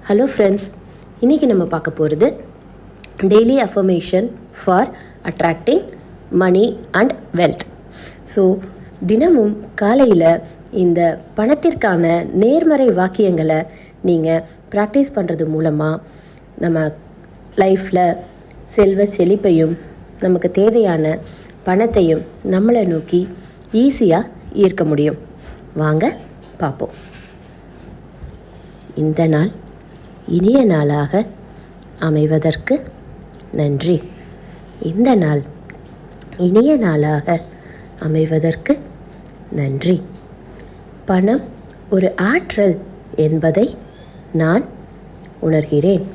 Hello friends, இன்றைக்கி நம்ம பார்க்க போகிறது daily affirmation for attracting money and wealth. So தினமும் காலையில் இந்த பணத்திற்கான நேர்மறை வாக்கியங்களை நீங்கள் ப்ராக்டிஸ் பண்ணுறது மூலமாக நம்ம லைஃப்பில் செல்வ செழிப்பையும் நமக்கு தேவையான பணத்தையும் நம்மளை நோக்கி ஈஸியாக ஈர்க்க முடியும். வாங்க பார்ப்போம். இந்த நாள் இனிய நாளாக அமைவதற்கு நன்றி. இந்த நாள் இனிய நாளாக அமைவதற்கு நன்றி. பணம் ஒரு ஆற்றல் என்பதை நான் உணர்கிறேன்.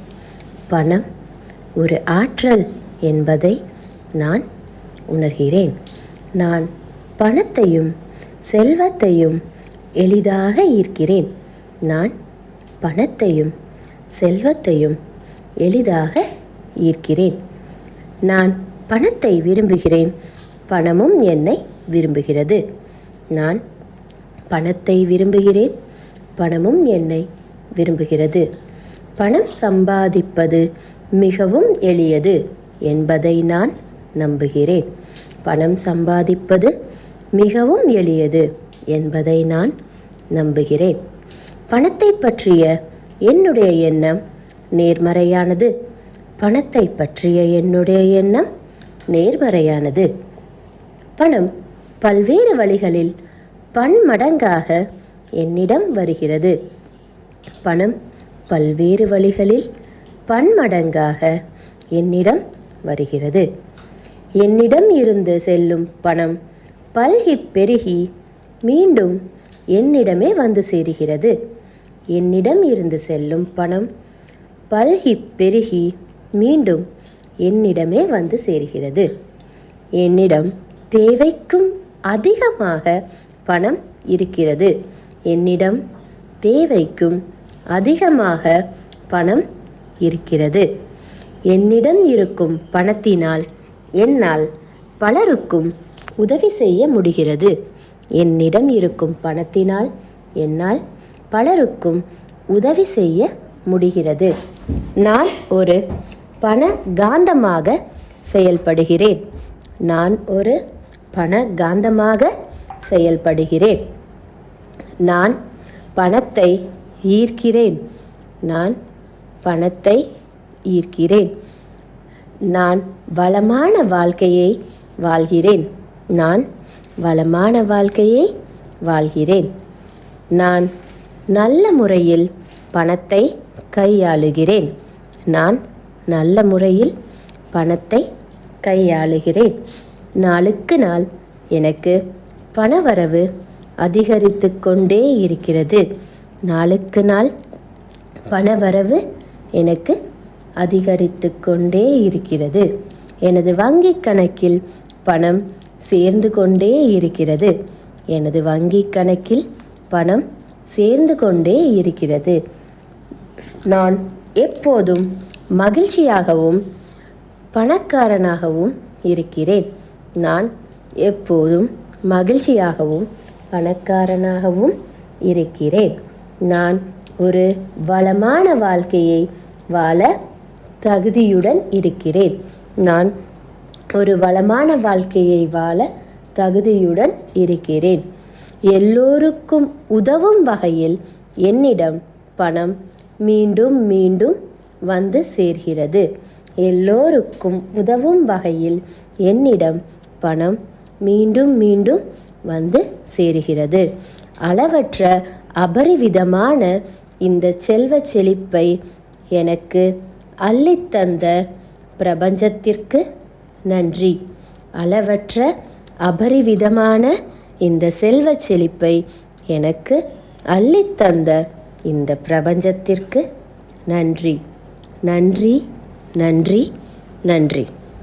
பணம் ஒரு ஆற்றல் என்பதை நான் உணர்கிறேன். நான் பணத்தையும் செல்வத்தையும் எளிதாக ஈர்க்கிறேன். நான் பணத்தையும் செல்வத்தையும் எளிதாக ஈர்க்கிறேன். நான் பணத்தை விரும்புகிறேன், பணமும் என்னை விரும்புகிறது. நான் பணத்தை விரும்புகிறேன், பணமும் என்னை விரும்புகிறது. பணம் சம்பாதிப்பது மிகவும் எளியது என்பதை நான் நம்புகிறேன். பணம் சம்பாதிப்பது மிகவும் எளியது என்பதை நான் நம்புகிறேன். பணத்தை பற்றிய என்னுடைய எண்ணம் நேர்மறையானது. பணத்தை பற்றிய என்னுடைய எண்ணம் நேர்மறையானது. பணம் பல்வேறு வழிகளில் பன்மடங்காக என்னிடம் வருகிறது. பணம் பல்வேறு வழிகளில் பன்மடங்காக என்னிடம் வருகிறது. என்னிடம் இருந்து செல்லும் பணம் பல்கி பெருகி மீண்டும் என்னிடமே வந்து சேருகிறது. என்னிடம் இருந்து செல்லும் பணம் பல்கி பெருகி மீண்டும் என்னிடமே வந்து சேர்கிறது. என்னிடம் தேவைக்கும் அதிகமாக பணம் இருக்கிறது. என்னிடம் தேவைக்கும் அதிகமாக பணம் இருக்கிறது. என்னிடம் இருக்கும் பணத்தினால் என்னால் பலருக்கும் உதவி செய்ய முடிகிறது. என்னிடம் இருக்கும் பணத்தினால் என்னால் பலருக்கும் உதவி செய்ய முடிகிறது. நான் ஒரு பண காந்தமாக செயல்படுகிறேன். நான் ஒரு பண காந்தமாக செயல்படுகிறேன். நான் பணத்தை ஈர்க்கிறேன். நான் பணத்தை ஈர்க்கிறேன். நான் வளமான வாழ்க்கையை வாழ்கிறேன். நான் வளமான வாழ்க்கையை வாழ்கிறேன். நான் நல்ல முறையில் பணத்தை கையாளுகிறேன். நான் நல்ல முறையில் பணத்தை கையாளுகிறேன். நாளுக்கு நாள் எனக்கு பணவரவு அதிகரித்து கொண்டே இருக்கிறது. நாளுக்கு நாள் பணவரவு எனக்கு அதிகரித்து கொண்டே இருக்கிறது. எனது வங்கி கணக்கில் பணம் சேர்ந்து கொண்டே இருக்கிறது. எனது வங்கி கணக்கில் பணம் சேர்ந்து கொண்டே இருக்கிறது. நான் எப்போதும் மகிழ்ச்சியாகவும் பணக்காரனாகவும் இருக்கிறேன். நான் எப்போதும் மகிழ்ச்சியாகவும் பணக்காரனாகவும் இருக்கிறேன். நான் ஒரு வளமான வாழ்க்கையை வாழ தகுதியுடன் இருக்கிறேன். நான் ஒரு வளமான வாழ்க்கையை வாழ தகுதியுடன் இருக்கிறேன். எல்லோருக்கும் உதவும் வகையில் என்னிடம் பணம் மீண்டும் மீண்டும் வந்து சேர்கிறது. எல்லோருக்கும் உதவும் வகையில் என்னிடம் பணம் மீண்டும் மீண்டும் வந்து சேருகிறது. அளவற்ற அபரிவிதமான இந்த செல்வ செழிப்பை எனக்கு அள்ளித்தந்த பிரபஞ்சத்திற்கு நன்றி. அளவற்ற அபரிவிதமான இந்த செல்வ செழிப்பை எனக்கு அள்ளித்தந்த இந்த பிரபஞ்சத்திற்கு நன்றி. நன்றி, நன்றி, நன்றி.